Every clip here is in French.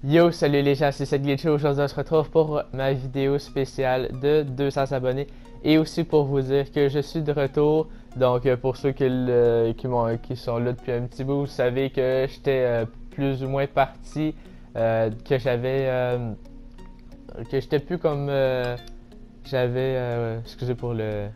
Yo, salut les gens, c'est Glitchy. Aujourd'hui, on se retrouve pour ma vidéo spéciale de 200 abonnés et aussi pour vous dire que je suis de retour. Donc, pour ceux qui sont là depuis un petit bout, vous savez que j'étais plus ou moins parti, que j'étais plus comme excusez pour la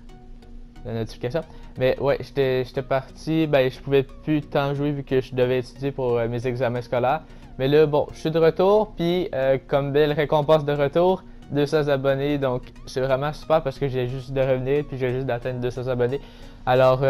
notification. Mais ouais, j'étais parti, ben je pouvais plus tant jouer vu que je devais étudier pour mes examens scolaires. Mais là, bon, je suis de retour, puis comme belle récompense de retour, 200 abonnés, donc c'est vraiment super parce que j'ai juste de revenir, puis j'ai juste d'atteindre 200 abonnés. Alors,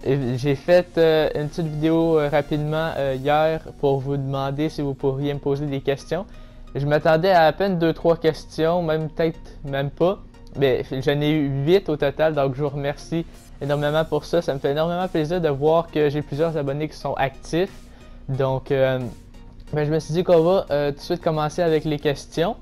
j'ai fait une petite vidéo rapidement hier pour vous demander si vous pourriez me poser des questions. Je m'attendais à peine 2-3 questions, même peut-être même pas. Mais j'en ai eu 8 au total, donc je vous remercie énormément pour ça. Ça me fait énormément plaisir de voir que j'ai plusieurs abonnés qui sont actifs. Donc, ben, je me suis dit qu'on va tout de suite commencer avec les questions.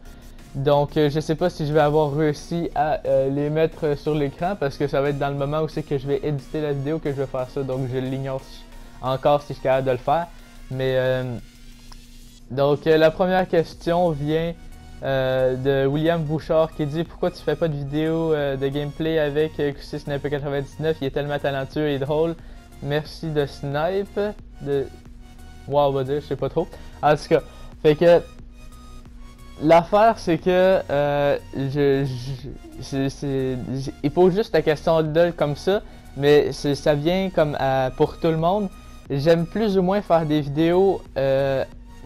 Donc, je sais pas si je vais avoir réussi à les mettre sur l'écran parce que ça va être dans le moment où c'est que je vais éditer la vidéo que je vais faire ça. Donc, je l'ignore encore si je suis capable de le faire. Mais, la première question vient de William Bouchard qui dit pourquoi tu fais pas de vidéo de gameplay avec QC Sniper 99, il est tellement talentueux et drôle. Merci de Snipe. Wow, on va dire, je sais pas trop. En tout cas, fait que l'affaire c'est que il pose juste la question de comme ça, mais ça vient comme pour tout le monde. J'aime plus ou moins faire des vidéos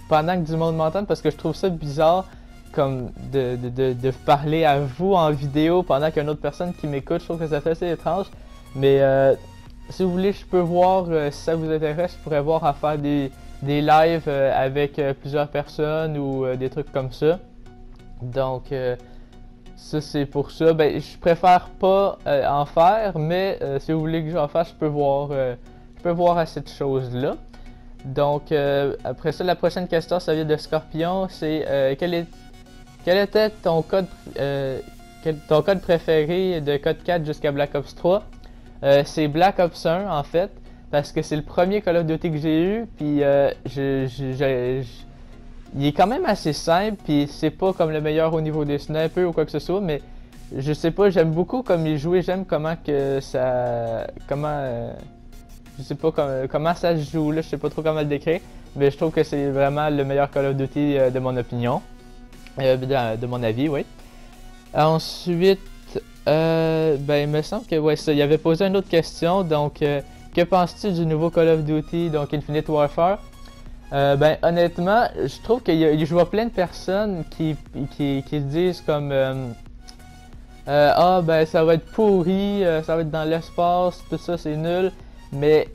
pendant que du monde m'entende parce que je trouve ça bizarre comme de parler à vous en vidéo pendant qu'une autre personne qui m'écoute. Je trouve que ça fait assez étrange. Mais si vous voulez, je peux voir si ça vous intéresse, je pourrais voir à faire des lives avec plusieurs personnes ou des trucs comme ça. Donc ça c'est pour ça. Ben, je préfère pas en faire, mais si vous voulez que j'en fasse, je peux voir à cette chose-là. Donc après ça, la prochaine question, ça vient de Scorpion. C'est quel était ton code préféré de code 4 jusqu'à Black Ops 3? C'est Black Ops 1 en fait, parce que c'est le premier Call of Duty que j'ai eu, puis il est quand même assez simple, puis c'est pas comme le meilleur au niveau des snipers ou quoi que ce soit, mais je sais pas, j'aime beaucoup comme il jouait, j'aime comment que ça, je sais pas comment ça se joue là, je sais pas trop comment le décrire, mais je trouve que c'est vraiment le meilleur Call of Duty de mon opinion, de mon avis, oui. Ensuite, ben, il me semble que ouais, ça, il avait posé une autre question. Donc, que penses-tu du nouveau Call of Duty, donc Infinite Warfare? Ben, honnêtement, je trouve je vois plein de personnes qui disent comme ah, ben, ça va être pourri, ça va être dans l'espace, tout ça, c'est nul. Mais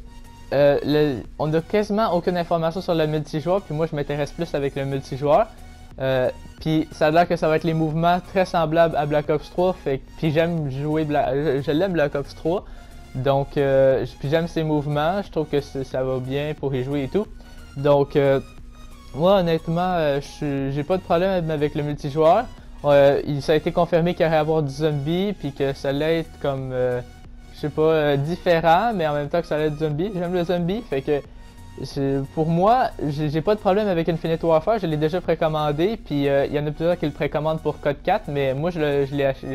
on a quasiment aucune information sur le multijoueur, puis moi, je m'intéresse plus avec le multijoueur. Puis ça a l'air que ça va être les mouvements très semblables à Black Ops 3, puis j'aime jouer je l'aime Black Ops 3, donc puis j'aime ses mouvements, je trouve que ça va bien pour y jouer et tout. Donc moi honnêtement, j'ai pas de problème avec le multijoueur. Ça a été confirmé qu'il y allait avoir du zombie, puis que ça allait être comme je sais pas différent, mais en même temps que ça allait être du zombie. J'aime le zombie, fait que pour moi, j'ai pas de problème avec Infinite Warfare, je l'ai déjà précommandé, puis il y en a plusieurs qui le précommandent pour Code 4, mais moi je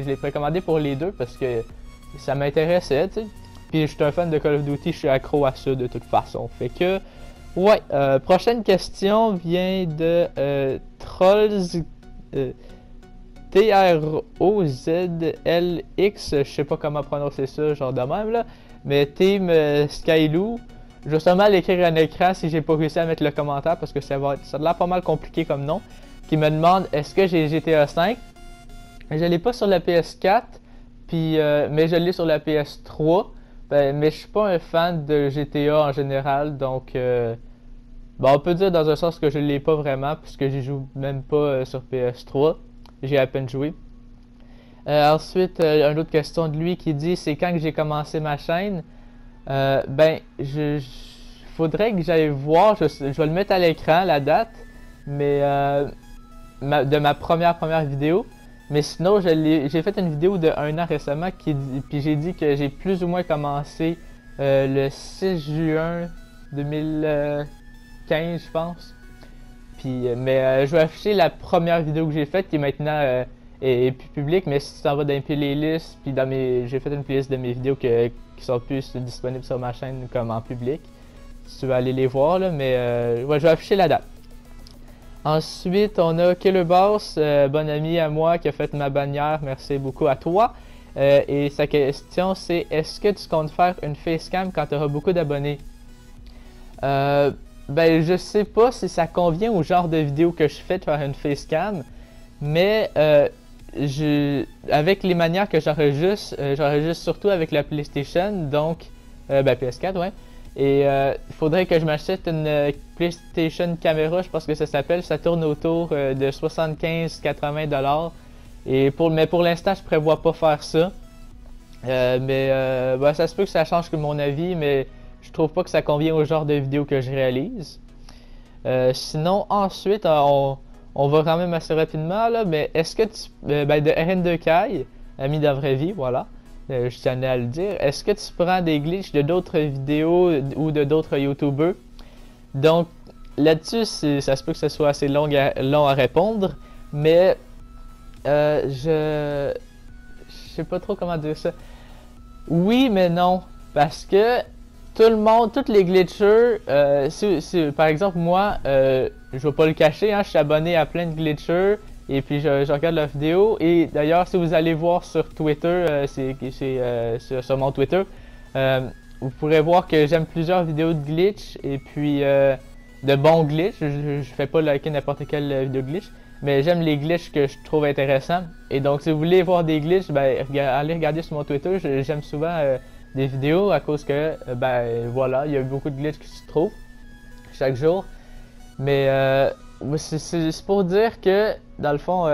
l'ai précommandé pour les deux parce que ça m'intéressait, tu sais. Puis je suis un fan de Call of Duty, je suis accro à ça de toute façon. Fait que, ouais, prochaine question vient de Trolls, Trozlx, je sais pas comment prononcer ça, genre de même là, mais Team Skyloo. Je vais seulement l'écrire à l'écran si j'ai pas réussi à mettre le commentaire parce que ça a l'air pas mal compliqué comme nom. Qui me demande est-ce que j'ai GTA 5? Je l'ai pas sur la PS4, puis, mais je l'ai sur la PS3. Ben, mais je suis pas un fan de GTA en général, donc ben, on peut dire dans un sens que je l'ai pas vraiment puisque j'y joue même pas sur PS3. J'ai à peine joué. Ensuite, une autre question de lui qui dit c'est quand que j'ai commencé ma chaîne? Ben, faudrait que j'aille voir, je vais le mettre à l'écran, la date, mais de ma première vidéo. Mais sinon, j'ai fait une vidéo de 1 an récemment, puis j'ai dit que j'ai plus ou moins commencé le 6 juin 2015, je pense. Puis, mais je vais afficher la première vidéo que j'ai faite qui est maintenant est plus publique. Mais si tu t'en vas dans les playlists, puis j'ai fait une playlist de mes vidéos qui sont plus disponibles sur ma chaîne comme en public. Si tu veux aller les voir là, mais ouais, je vais afficher la date. Ensuite, on a Killer Boss, bon ami à moi qui a fait ma bannière. Merci beaucoup à toi. Et sa question c'est: est-ce que tu comptes faire une facecam quand tu auras beaucoup d'abonnés? Ben, je sais pas si ça convient au genre de vidéo que je fais de faire une facecam, mais avec les manières que j'enregistre surtout avec la PlayStation, donc ben PS4, ouais. Et il faudrait que je m'achète une PlayStation Camera, je pense que ça s'appelle. Ça tourne autour de 75-80$. Mais pour l'instant, je prévois pas faire ça. Ben, ça se peut que ça change mon avis, mais je trouve pas que ça convient au genre de vidéo que je réalise. Sinon, ensuite, on va quand même assez rapidement, là, mais est-ce que tu... ben, de RN2Kai, ami de la vraie vie, voilà. Je tenais à le dire. Est-ce que tu prends des glitches de d'autres vidéos ou de d'autres YouTubers? Donc, là-dessus, ça se peut que ce soit assez long à répondre, mais je sais pas trop comment dire ça. Oui, mais non, parce que tout le monde, tous les glitchers, par exemple moi, je vais pas le cacher, hein, je suis abonné à plein de glitchers. Et puis je regarde la vidéo. Et d'ailleurs, si vous allez voir sur Twitter, sur mon Twitter, vous pourrez voir que j'aime plusieurs vidéos de glitch et puis de bons glitch. Je fais pas liker n'importe quelle vidéo de glitch, mais j'aime les glitches que je trouve intéressants. Et donc, si vous voulez voir des glitches, ben, allez regarder sur mon Twitter. J'aime souvent des vidéos à cause que, ben voilà, il y a beaucoup de glitches qui se trouvent chaque jour. Mais c'est pour dire que, dans le fond,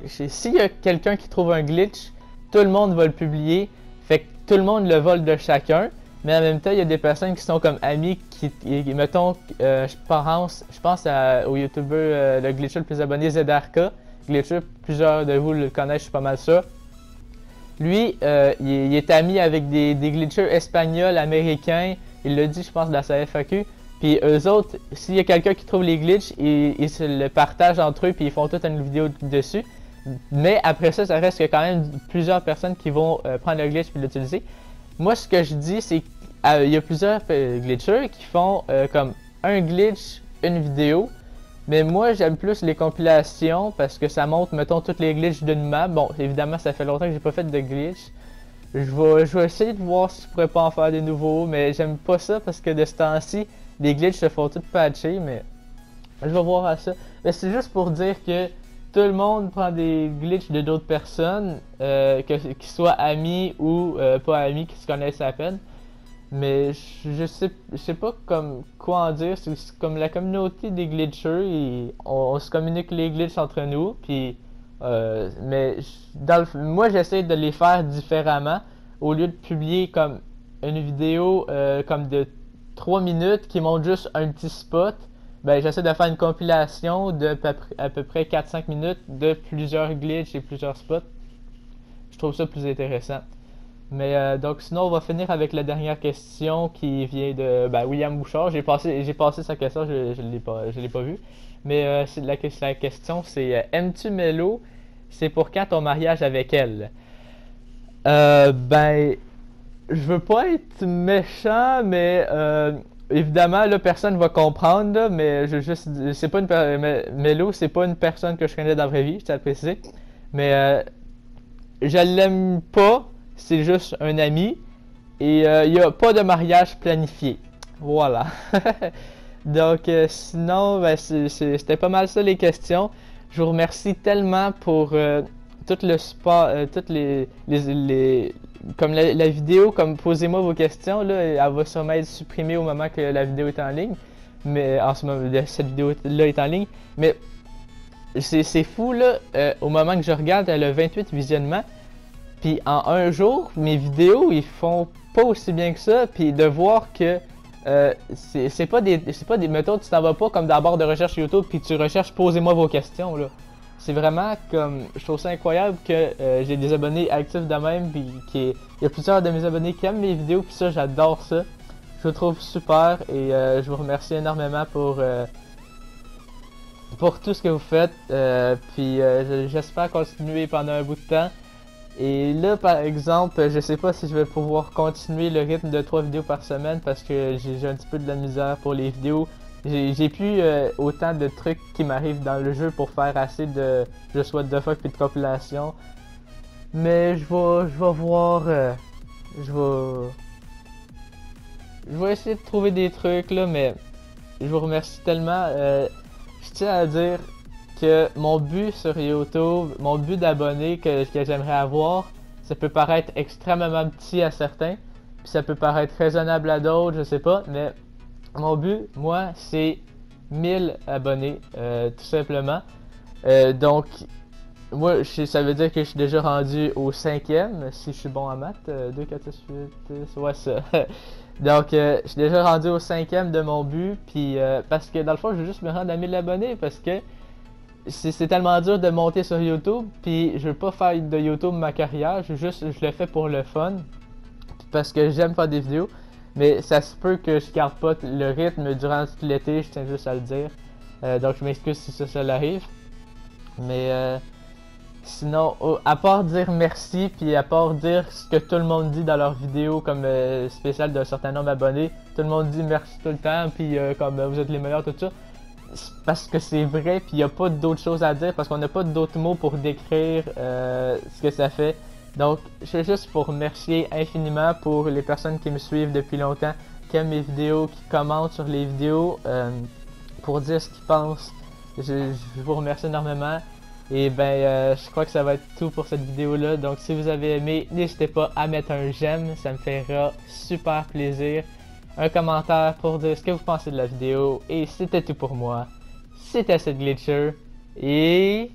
s'il y a quelqu'un qui trouve un glitch, tout le monde va le publier. Fait que tout le monde le vole de chacun. Mais en même temps, il y a des personnes qui sont comme amis mettons, je pense au YouTuber, le glitcher le plus abonné, ZRK. Glitcher, plusieurs de vous le connaissent, je suis pas mal sûr. Lui, il est ami avec des glitchers espagnols, américains. Il l'a dit, je pense, dans sa FAQ. Puis eux autres, s'il y a quelqu'un qui trouve les glitches, ils se le partagent entre eux puis ils font toute une vidéo dessus. Mais après ça, ça reste qu'il y a quand même plusieurs personnes qui vont prendre le glitch et l'utiliser. Moi, ce que je dis, c'est qu'il y a plusieurs glitchers qui font comme un glitch, une vidéo. Mais moi, j'aime plus les compilations parce que ça montre, mettons, toutes les glitches d'une map. Bon, évidemment, ça fait longtemps que j'ai pas fait de glitch. Je vais essayer de voir si je pourrais pas en faire des nouveaux, mais j'aime pas ça parce que de ce temps-ci, les glitches se font toutes patcher, mais je vais voir à ça. Mais c'est juste pour dire que tout le monde prend des glitches de d'autres personnes, qu'ils soient amis ou pas amis, qui se connaissent à peine. Mais je sais pas comme quoi en dire. C'est comme la communauté des glitchers, on se communique les glitches entre nous, puis mais moi j'essaie de les faire différemment. Au lieu de publier comme une vidéo comme de 3 minutes qui montre juste un petit spot, ben j'essaie de faire une compilation de à peu près 4-5 minutes de plusieurs glitches et plusieurs spots. Je trouve ça plus intéressant. Mais donc sinon on va finir avec la dernière question qui vient de William Bouchard. J'ai passé sa question, je l'ai pas vue. Mais la question c'est aimes-tu Melo? C'est pour quand ton mariage avec elle? Ben je veux pas être méchant, mais évidemment là personne va comprendre là, mais c'est pas Melo, c'est pas une personne que je connais dans la vraie vie, je tiens à le préciser. Mais je l'aime pas, c'est juste un ami et il y a pas de mariage planifié. Voilà. Donc sinon ben, c'était pas mal ça les questions. Je vous remercie tellement pour tout le support, toutes comme la vidéo, comme posez-moi vos questions, là, elle va sûrement être supprimée au moment que la vidéo est en ligne. Mais en ce moment, cette vidéo-là est en ligne. Mais c'est fou là, au moment que je regarde, elle a 28 visionnements. Puis en un jour, mes vidéos, ils font pas aussi bien que ça. Puis de voir que c'est pas des méthodes, tu t'en vas pas comme dans la barre de recherche YouTube puis tu recherches posez-moi vos questions là. C'est vraiment comme, je trouve ça incroyable que j'ai des abonnés actifs de même, puis il y a plusieurs de mes abonnés qui aiment mes vidéos, puis ça, j'adore ça. Je le trouve super et je vous remercie énormément pour tout ce que vous faites. Puis j'espère continuer pendant un bout de temps. Et là, par exemple, je sais pas si je vais pouvoir continuer le rythme de 3 vidéos par semaine parce que j'ai un petit peu de la misère pour les vidéos. J'ai plus autant de trucs qui m'arrivent dans le jeu pour faire assez de Just What the Fuck puis de compilation. Mais je vais voir. Je vais essayer de trouver des trucs là, mais je vous remercie tellement. Je tiens à dire que mon but sur YouTube, mon but d'abonnés que j'aimerais avoir, ça peut paraître extrêmement petit à certains, puis ça peut paraître raisonnable à d'autres, je sais pas, mais mon but, moi, c'est 1000 abonnés, tout simplement. Donc, moi, ça veut dire que je suis déjà rendu au 5e, si je suis bon en maths. 2, 4, 6, 8, 10, ouais, ça. Donc, je suis déjà rendu au 5e de mon but, puis parce que dans le fond, je veux juste me rendre à 1000 abonnés, parce que c'est tellement dur de monter sur YouTube, puis je veux pas faire de YouTube ma carrière, je le fais pour le fun, parce que j'aime faire des vidéos, mais ça se peut que je garde pas le rythme durant tout l'été, je tiens juste à le dire. Donc, je m'excuse si ça arrive, mais sinon, à part dire merci, puis à part dire ce que tout le monde dit dans leurs vidéos comme spécial d'un certain nombre d'abonnés, tout le monde dit merci tout le temps, puis comme vous êtes les meilleurs, tout ça. Parce que c'est vrai, puis il n'y a pas d'autres choses à dire, parce qu'on n'a pas d'autres mots pour décrire ce que ça fait. Donc, je fais juste pour remercier infiniment pour les personnes qui me suivent depuis longtemps, qui aiment mes vidéos, qui commentent sur les vidéos, pour dire ce qu'ils pensent. Je vous remercie énormément. Et ben, je crois que ça va être tout pour cette vidéo-là. Donc, si vous avez aimé, n'hésitez pas à mettre un j'aime, ça me fera super plaisir. Un commentaire pour dire ce que vous pensez de la vidéo. Et c'était tout pour moi. C'était CEDGlitcher. Et